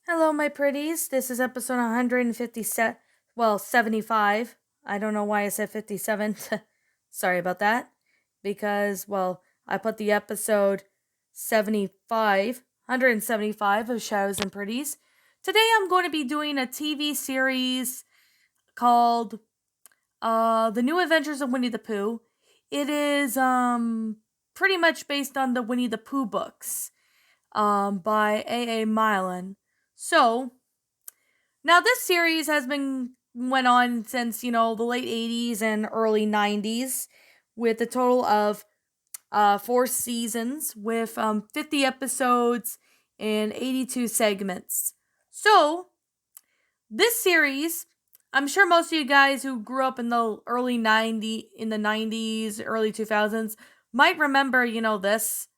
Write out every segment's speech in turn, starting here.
Hello, my pretties. This is episode 157, 75. I don't know why I said 57. Sorry about that. Because, I put the episode 75, 175 of Shadows and Pretties. Today I'm going to be doing a TV series called The New Adventures of Winnie the Pooh. It is pretty much based on the Winnie the Pooh books by A. Milan. So, now this series has been went on since, the late 80s and early 90s with a total of 4 seasons with 50 episodes and 82 segments. So, this series, I'm sure most of you guys who grew up in the in the 90s, early 2000s might remember, this.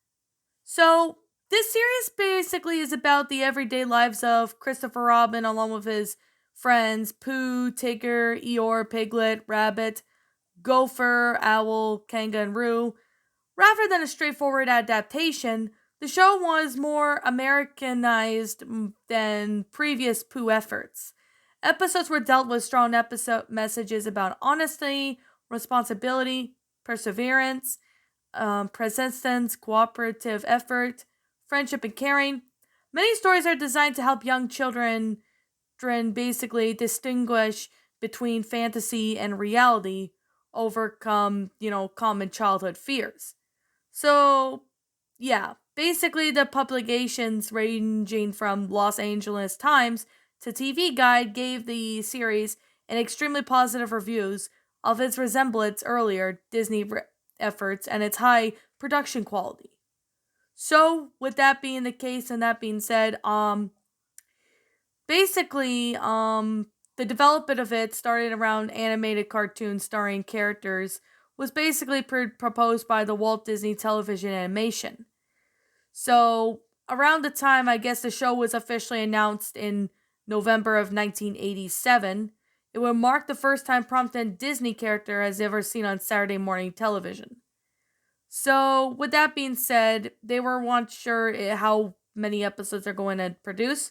So, this series basically is about the everyday lives of Christopher Robin along with his friends Pooh, Tigger, Eeyore, Piglet, Rabbit, Gopher, Owl, Kanga, and Roo. Rather than a straightforward adaptation, the show was more Americanized than previous Pooh efforts. Episodes were dealt with strong episode messages about honesty, responsibility, perseverance, persistence, cooperative effort, friendship, and caring. Many stories are designed to help young children basically distinguish between fantasy and reality, overcome, common childhood fears. So, yeah, basically the publications ranging from Los Angeles Times to TV Guide gave the series an extremely positive reviews of its resemblance earlier Disney efforts and its high production quality. So, with that being the case and that being said, basically, the development of it started around animated cartoons starring characters was basically proposed by the Walt Disney Television Animation. So, around the time I guess the show was officially announced in November of 1987, it would mark the first time prompted Disney character has ever seen on Saturday morning television. So, with that being said, they were once sure how many episodes they're going to produce,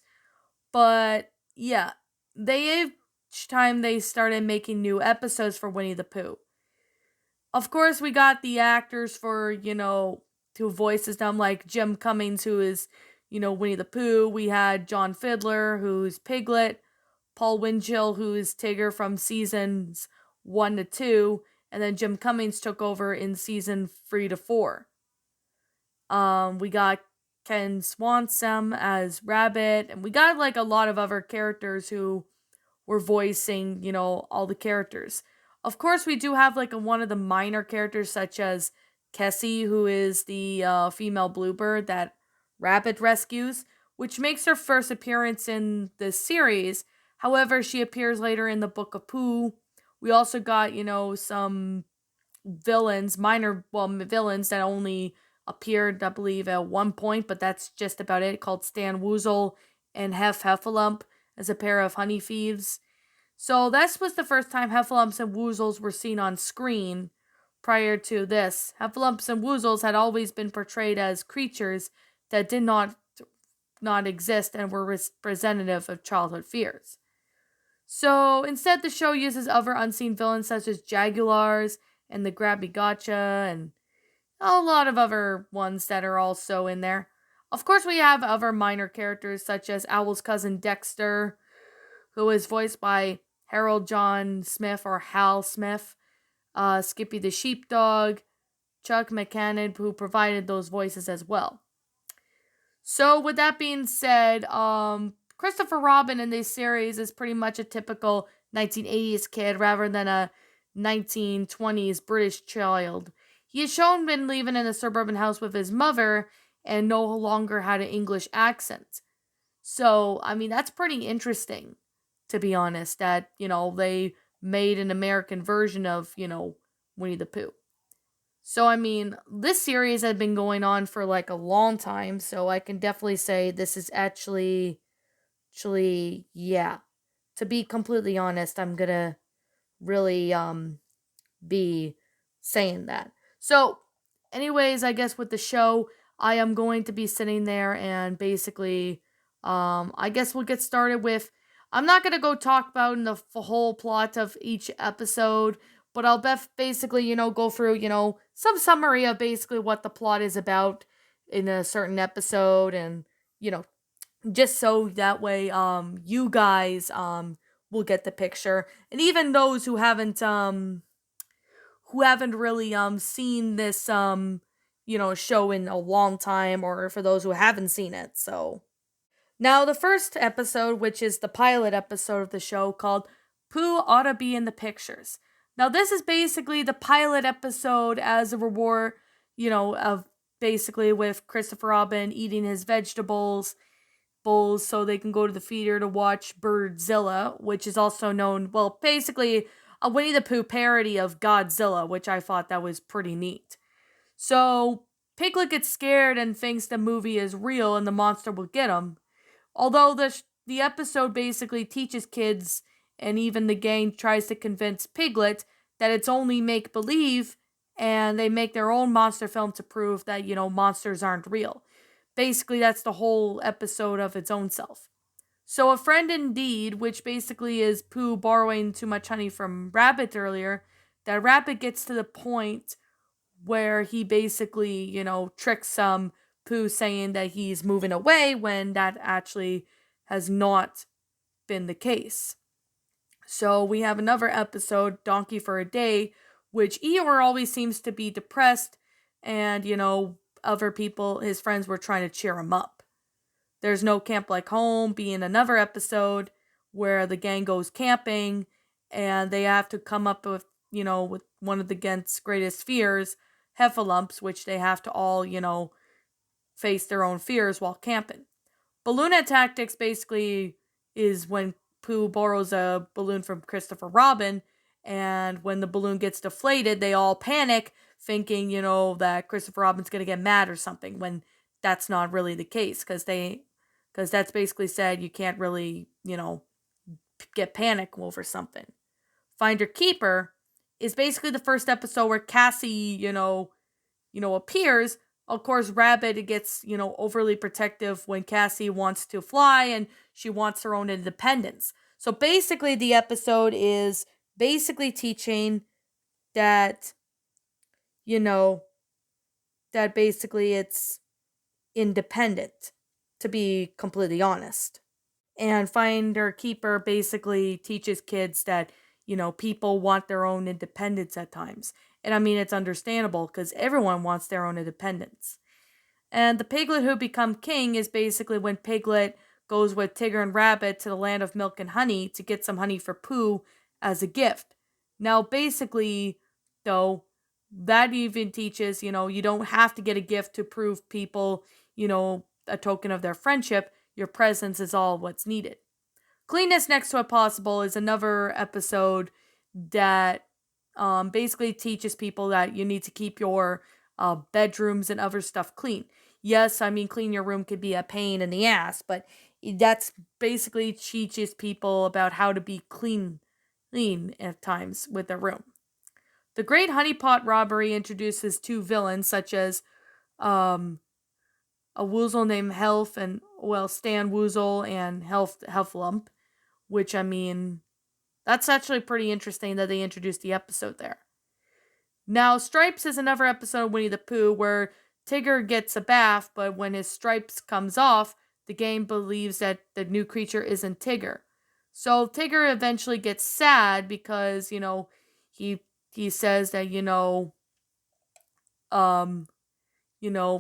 but yeah, each time they started making new episodes for Winnie the Pooh. Of course, we got the actors for, who voices them, like Jim Cummings, who is, Winnie the Pooh. We had John Fiddler, who's Piglet, Paul Winchell, who is Tigger from seasons 1 to 2, and then Jim Cummings took over in season 3 to 4. We got Ken Swanson as Rabbit, and we got like a lot of other characters who were voicing, all the characters. Of course, we do have like one of the minor characters, such as Kessie, who is the female bluebird that Rabbit rescues, which makes her first appearance in this series. However, she appears later in the Book of Pooh. We also got, some villains, villains that only appeared, I believe, at one point, but that's just about it, called Stan Woozle and Heffalump as a pair of honey thieves. So this was the first time Heffalumps and Woozles were seen on screen. Prior to this, Heffalumps and Woozles had always been portrayed as creatures that did not exist and were representative of childhood fears. So instead, the show uses other unseen villains such as Jaguars and the Grabby Gotcha and a lot of other ones that are also in there. Of course, we have other minor characters such as Owl's cousin Dexter, who is voiced by Harold John Smith or Hal Smith, Skippy the Sheepdog, Chuck McCann, who provided those voices as well. So, with that being said, Christopher Robin in this series is pretty much a typical 1980s kid rather than a 1920s British child. He is shown been living in a suburban house with his mother and no longer had an English accent. So, I mean, that's pretty interesting, to be honest, that, they made an American version of, Winnie the Pooh. So, I mean, this series had been going on for like a long time, so I can definitely say this is actually, yeah. To be completely honest, I'm gonna really, be saying that. So, anyways, I guess with the show, I am going to be sitting there and basically I guess we'll get started with. I'm not gonna go talk about the whole plot of each episode, but I'll basically, go through, some summary of basically what the plot is about in a certain episode, and you know, just so that way, you guys, will get the picture, and even those who haven't really, seen this, show in a long time, or for those who haven't seen it, so. Now, the first episode, which is the pilot episode of the show called Pooh Oughta Be in the Pictures. Now, this is basically the pilot episode as a reward, of basically with Christopher Robin eating his vegetables bowls so they can go to the theater to watch Birdzilla, which is also known, well, basically a Winnie the Pooh parody of Godzilla, which I thought that was pretty neat. So, Piglet gets scared and thinks the movie is real and the monster will get him. Although the episode basically teaches kids, and even the gang tries to convince Piglet that it's only make believe, and they make their own monster film to prove that, monsters aren't real. Basically, that's the whole episode of its own self. So, a friend indeed, which basically is Pooh borrowing too much honey from Rabbit earlier, that Rabbit gets to the point where he basically, tricks Pooh saying that he's moving away when that actually has not been the case. So we have another episode, Donkey for a Day, which Eeyore always seems to be depressed, and, other people, his friends, were trying to cheer him up. There's No Camp Like Home being another episode where the gang goes camping and they have to come up with, with one of the gang's greatest fears, heffalumps, which they have to all, face their own fears while camping. Balloon tactics basically is when Pooh borrows a balloon from Christopher Robin, and when the balloon gets deflated, they all panic, thinking, that Christopher Robin's gonna get mad or something, when that's not really the case, because that's basically said you can't really, get panic over something. Finder Keeper is basically the first episode where Cassie, appears. Of course, Rabbit gets, overly protective when Cassie wants to fly and she wants her own independence. So basically, the episode is basically teaching that, that basically it's independent, to be completely honest. And Finder Keeper basically teaches kids that, people want their own independence at times. And I mean, it's understandable because everyone wants their own independence. And the Piglet Who Become King is basically when Piglet goes with Tigger and Rabbit to the land of milk and honey to get some honey for Pooh as a gift. Now, basically, though, that even teaches, you don't have to get a gift to prove people, a token of their friendship. Your presence is all what's needed. Cleanness Next to Impossible is another episode that basically teaches people that you need to keep your bedrooms and other stuff clean. Yes, I mean, clean your room could be a pain in the ass, but that's basically teaches people about how to be clean at times with their room. The Great Honeypot Robbery introduces two villains, such as a woozle named Health and, Stan Woozle and Healthlump, which, I mean, that's actually pretty interesting that they introduced the episode there. Now, Stripes is another episode of Winnie the Pooh where Tigger gets a bath, but when his stripes comes off, the game believes that the new creature isn't Tigger. So Tigger eventually gets sad because, he says that,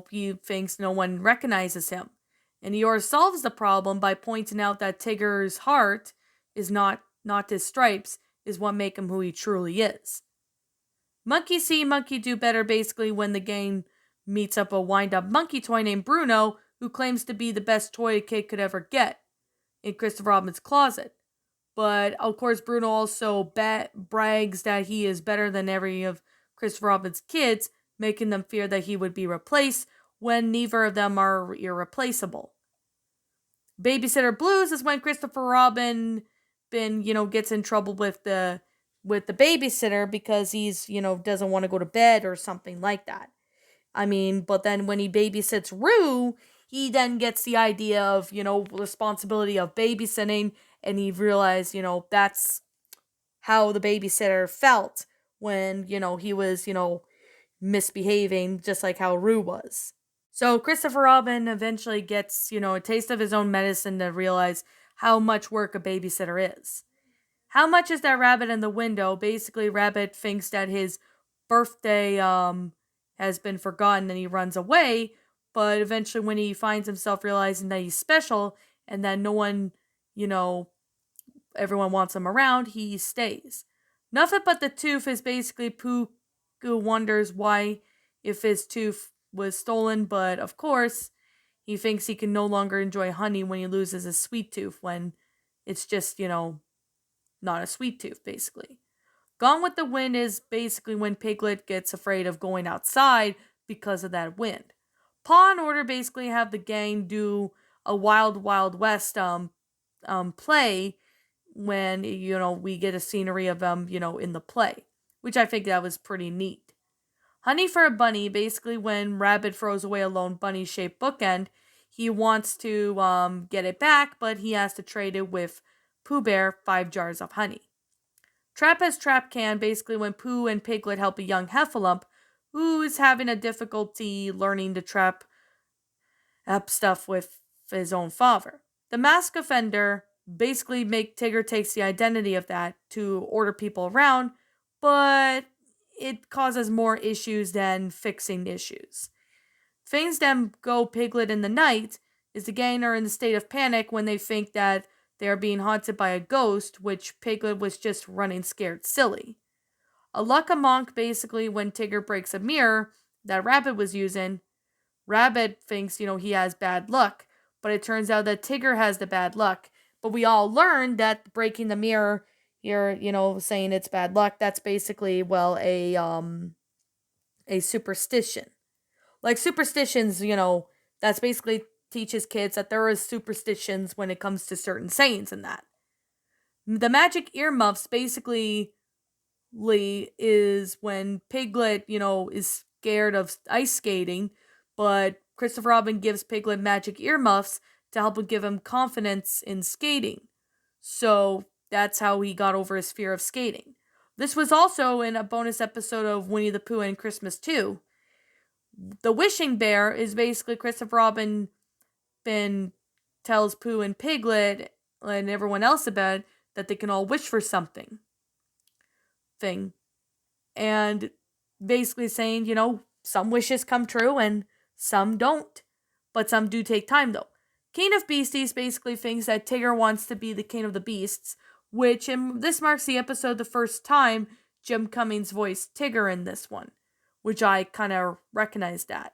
he thinks no one recognizes him. And Eeyore solves the problem by pointing out that Tigger's heart is not his stripes, is what make him who he truly is. Monkey See, Monkey Do Better basically when the gang meets up a wind-up monkey toy named Bruno, who claims to be the best toy a kid could ever get, in Christopher Robin's closet. But, of course, Bruno also brags that he is better than every of Christopher Robin's kids, making them fear that he would be replaced when neither of them are irreplaceable. Babysitter Blues is when Christopher Robin gets in trouble with the babysitter because he's, doesn't want to go to bed or something like that. I mean, but then when he babysits Roo, he then gets the idea of, responsibility of babysitting, and he realized, that's how the babysitter felt when, he was, misbehaving, just like how Rue was. So Christopher Robin eventually gets, a taste of his own medicine to realize how much work a babysitter is. How much is that rabbit in the window? Basically, Rabbit thinks that his birthday has been forgotten and he runs away, but eventually when he finds himself realizing that he's special and that no one, you know, everyone wants him around, he stays. Nothing but the tooth is basically Pooh who wonders why if his tooth was stolen, but of course, he thinks he can no longer enjoy honey when he loses his sweet tooth when it's just, not a sweet tooth, basically. Gone with the Wind is basically when Piglet gets afraid of going outside because of that wind. Paw and Order basically have the gang do a Wild Wild West play when we get a scenery of them in the play, which I think that was pretty neat. Honey for a Bunny, basically when Rabbit throws away a lone bunny-shaped bookend, he wants to get it back, but he has to trade it with Pooh Bear 5 jars of honey. Trap as Trap Can, basically when Pooh and Piglet help a young Heffalump who is having a difficulty learning to trap up stuff with his own father. The Mask Offender basically make Tigger takes the identity of that to order people around, but it causes more issues than fixing issues. Things that go Piglet in the night is the gang are in a state of panic when they think that they are being haunted by a ghost, which Piglet was just running scared silly. A Luck-a-Monk, basically when Tigger breaks a mirror that Rabbit was using, Rabbit thinks, he has bad luck, but it turns out that Tigger has the bad luck. But we all learned that breaking the mirror here, saying it's bad luck, that's basically, well, a superstition. Like superstitions, that's basically teaches kids that there is superstitions when it comes to certain sayings and that. The magic earmuffs basically is when Piglet, is scared of ice skating, but Christopher Robin gives Piglet magic earmuffs to help him give him confidence in skating. So that's how he got over his fear of skating. This was also in a bonus episode of Winnie the Pooh and Christmas 2. The Wishing Bear is basically Christopher Robin tells Pooh and Piglet and everyone else about it, that they can all wish for something. And basically saying, some wishes come true and some don't. But some do take time though. King of Beasties basically thinks that Tigger wants to be the king of the beasts, which this marks the episode the first time Jim Cummings voiced Tigger in this one, which I kind of recognized that.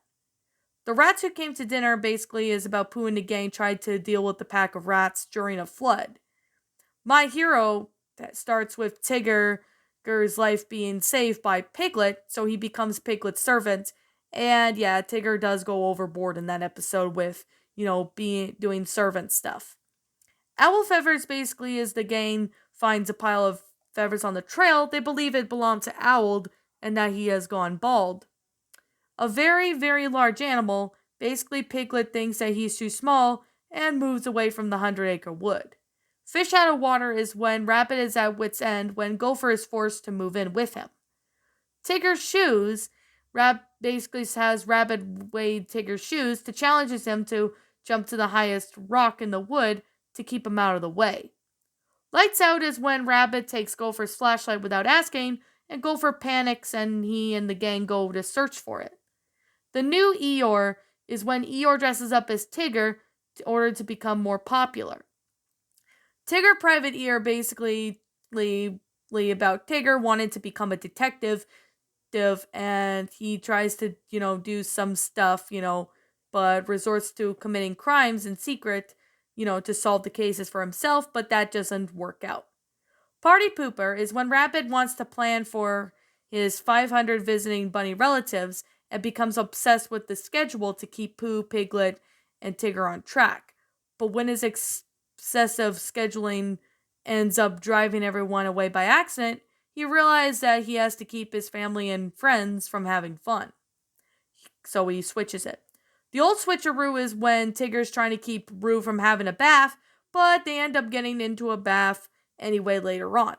The Rats Who Came to Dinner basically is about Pooh and the gang tried to deal with the pack of rats during a flood. My Hero that starts with Tigger's life being saved by Piglet, so he becomes Piglet's servant. And yeah, Tigger does go overboard in that episode with, doing servant stuff. Owl Feathers basically is the gang finds a pile of feathers on the trail. They believe it belonged to Owl and that he has gone bald. A very, very large animal, basically Piglet thinks that he's too small and moves away from the 100-acre wood. Fish out of water is when Rabbit is at wit's end when Gopher is forced to move in with him. Tigger's shoes, basically has Rabbit weigh Tigger's shoes to challenges him to jump to the highest rock in the wood to keep him out of the way. Lights out is when Rabbit takes Gopher's flashlight without asking, and Gopher panics and he and the gang go to search for it. The new Eeyore is when Eeyore dresses up as Tigger in order to become more popular. Tigger Private Ear basically about Tigger wanting to become a detective, and he tries to, do some stuff, but resorts to committing crimes in secret, to solve the cases for himself, but that doesn't work out. Party Pooper is when Rabbit wants to plan for his 500 visiting bunny relatives and becomes obsessed with the schedule to keep Pooh, Piglet, and Tigger on track. But when his excessive scheduling ends up driving everyone away by accident, he realizes that he has to keep his family and friends from having fun. So he switches it. The old switcheroo is when Tigger's trying to keep Roo from having a bath, but they end up getting into a bath anyway later on.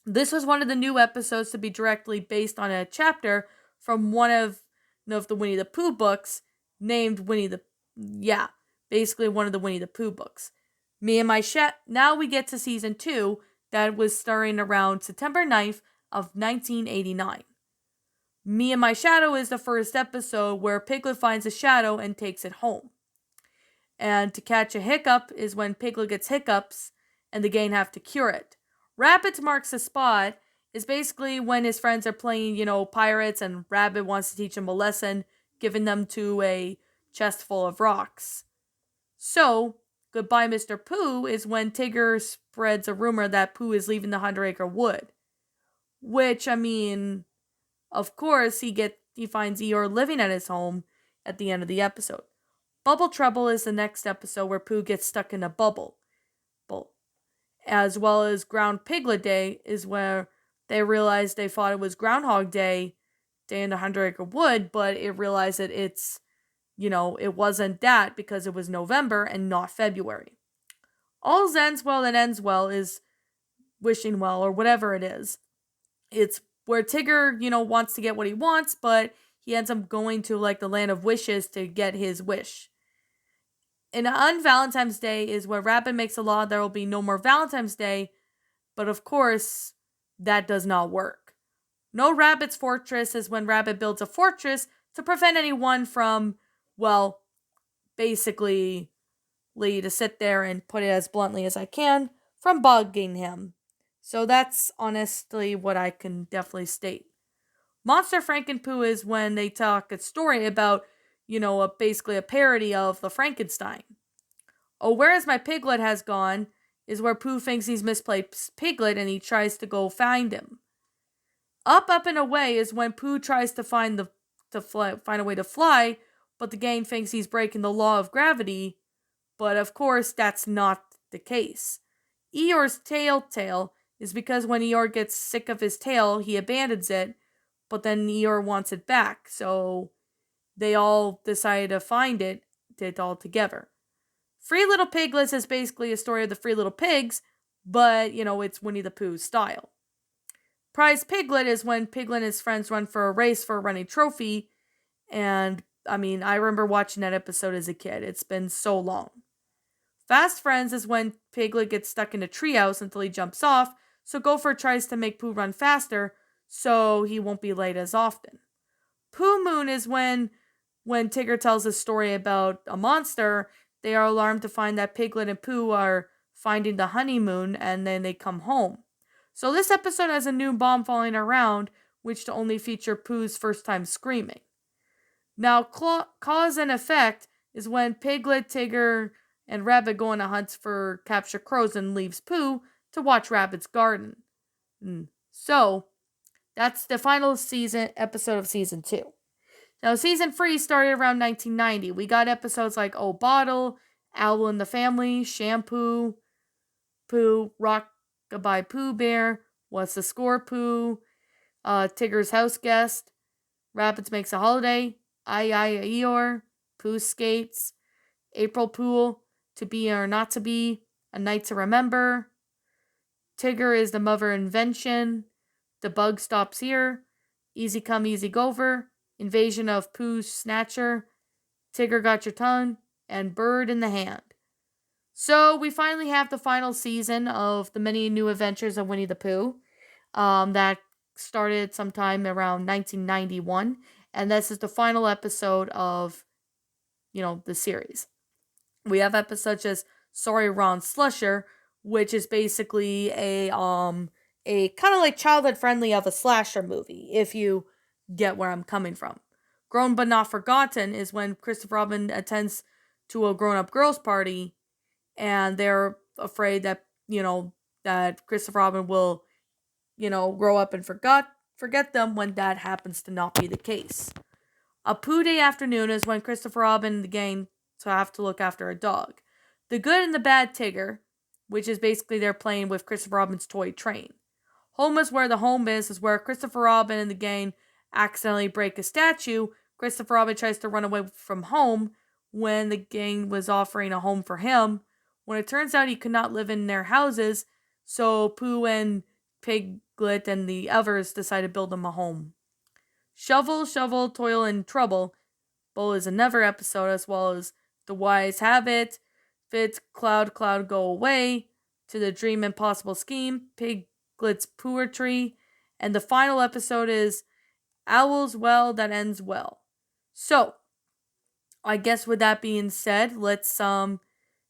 This was one of the new episodes to be directly based on a chapter from one of the Winnie the Pooh books named basically one of the Winnie the Pooh books. Now we get to season 2 that was starting around September 9th of 1989. Me and My Shadow is the first episode where Piglet finds a shadow and takes it home. And To Catch a Hiccup is when Piglet gets hiccups and the gang have to cure it. Rabbit Marks the Spot is basically when his friends are playing, pirates, and Rabbit wants to teach them a lesson, giving them to a chest full of rocks. So, Goodbye Mr. Pooh is when Tigger spreads a rumor that Pooh is leaving the 100-acre wood. Which, of course, he finds Eeyore living at his home at the end of the episode. Bubble Trouble is the next episode where Pooh gets stuck in a bubble. As well as Ground Piglet Day is where they realized they thought it was Groundhog Day in the 100-acre wood, but it realized that it wasn't that because it was November and not February. All's Ends Well That Ends Well is Wishing Well, or whatever it is. It's where Tigger, wants to get what he wants, but he ends up going to the Land of Wishes to get his wish. And on Valentine's Day is where Rabbit makes a law there will be no more Valentine's Day, but of course, that does not work. No Rabbit's Fortress is when Rabbit builds a fortress to prevent anyone from, basically, to sit there and put it as bluntly as I can, from bugging him. So that's honestly what I can definitely state. Monster Frankenpoo is when they talk a story about, basically a parody of the Frankenstein. Oh, Where's My Piglet Has Gone is where Pooh thinks he's misplaced Piglet and he tries to go find him. Up, Up and Away is when Pooh tries to find a way to fly, but the gang thinks he's breaking the law of gravity, but of course that's not the case. Eeyore's Tale is because when Eeyore gets sick of his tail, he abandons it, but then Eeyore wants it back, so they all decide to find it all together. Free Little Piglets is basically a story of the Free Little Pigs, but, it's Winnie the Pooh style. Prize Piglet is when Piglet and his friends run for a race for a running trophy, and, I remember watching that episode as a kid. It's been so long. Fast Friends is when Piglet gets stuck in a treehouse until he jumps off, so Gopher tries to make Pooh run faster, so he won't be late as often. Poo Moon is when Tigger tells a story about a monster, they are alarmed to find that Piglet and Pooh are finding the honeymoon, and then they come home. So this episode has a new bomb falling around, which to only feature Pooh's first time screaming. Now, Cause and Effect is when Piglet, Tigger, and Rabbit go on a hunt for capture crows and leaves Pooh to watch Rabbit's garden. So, that's the final episode of season 2. Now, season 3 started around 1990. We got episodes like Oh Bottle, Owl and the Family, Shampoo, Pooh, Rock-a-Bye Pooh Bear, What's the Score Pooh, Tigger's House Guest, Rabbit Makes a Holiday, I Eeyore, Pooh Skates, April Pool, To Be or Not to Be, A Night to Remember, Tigger is the Mother Invention, The Bug Stops Here, Easy Come Easy Gover, Invasion of Pooh's Snatcher, Tigger Got Your Tongue, and Bird in the Hand. So we finally have the final season of the many new adventures of Winnie the Pooh that started sometime around 1991, and this is the final episode of, the series. We have episodes such as Sorry Ron Slusher, which is basically a kind of like childhood friendly of a slasher movie, if you get where I'm coming from. Grown But Not Forgotten is when Christopher Robin attends to a grown-up girls' party, and they're afraid that, that Christopher Robin will, grow up and forget them when that happens to not be the case. A Pooh Day Afternoon is when Christopher Robin and the gang have to look after a dog. The Good and the Bad Tigger, which is basically they're playing with Christopher Robin's toy train. Home is Where the Home is where Christopher Robin and the gang accidentally break a statue, Christopher Robin tries to run away from home when the gang was offering a home for him, when it turns out he could not live in their houses, so Pooh and Piglet and the others decide to build him a home. Shovel, Shovel, Toil, and Trouble Bowl is another episode, as well as The Wise Habit, Fit, Cloud, Cloud, Go Away, To the Dream Impossible Scheme, Piglet's Poetry, and the final episode is Owl's Well That Ends Well. So, I guess with that being said, let's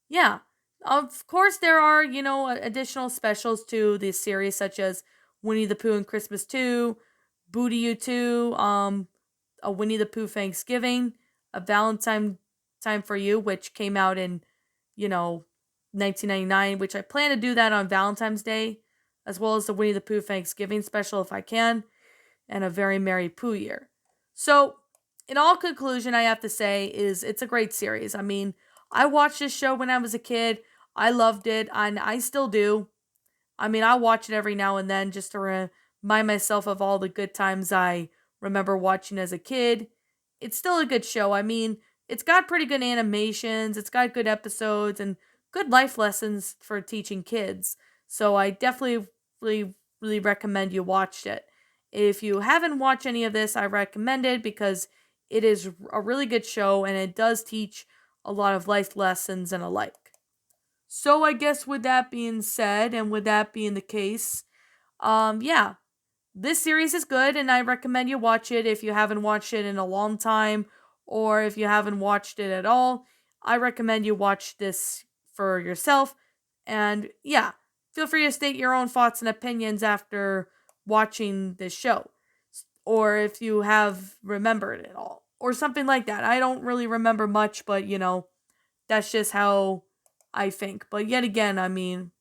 yeah. Of course there are, additional specials to this series such as Winnie the Pooh and Christmas 2, Booty You 2, a Winnie the Pooh Thanksgiving, a Valentine Time for You, which came out in, 1999, which I plan to do that on Valentine's Day, as well as the Winnie the Pooh Thanksgiving special if I can, and a Very Merry Pooh Year. So, in all conclusion, I have to say is it's a great series. I mean, I watched this show when I was a kid. I loved it, and I still do. I mean, I watch it every now and then just to remind myself of all the good times I remember watching as a kid. It's still a good show. I mean, it's got pretty good animations, it's got good episodes, and good life lessons for teaching kids. So I definitely really recommend you watch it. If you haven't watched any of this, I recommend it because it is a really good show and it does teach a lot of life lessons and alike. So I guess with that being said, and with that being the case, yeah, this series is good and I recommend you watch it if you haven't watched it in a long time or if you haven't watched it at all. I recommend you watch this for yourself. And yeah, feel free to state your own thoughts and opinions after watching this show. Or if you have remembered it all. Or something like that. I don't really remember much, but that's just how I think. But yet again, I mean,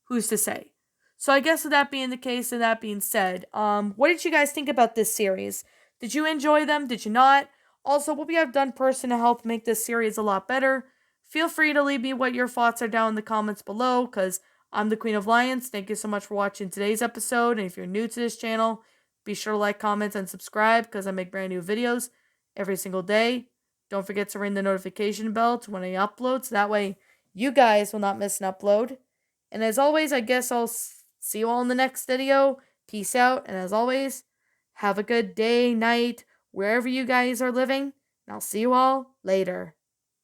who's to say? So I guess with that being the case and that being said, what did you guys think about this series? Did you enjoy them? Did you not? Also, what we have done personally to help make this series a lot better? Feel free to leave me what your thoughts are down in the comments below, because I'm the Queen of Lions. Thank you so much for watching today's episode, and if you're new to this channel, be sure to like, comment, and subscribe, because I make brand new videos every single day. Don't forget to ring the notification bell to when I upload, so that way you guys will not miss an upload. And as always, I guess I'll see you all in the next video. Peace out, and as always, have a good day, night, wherever you guys are living, and I'll see you all later.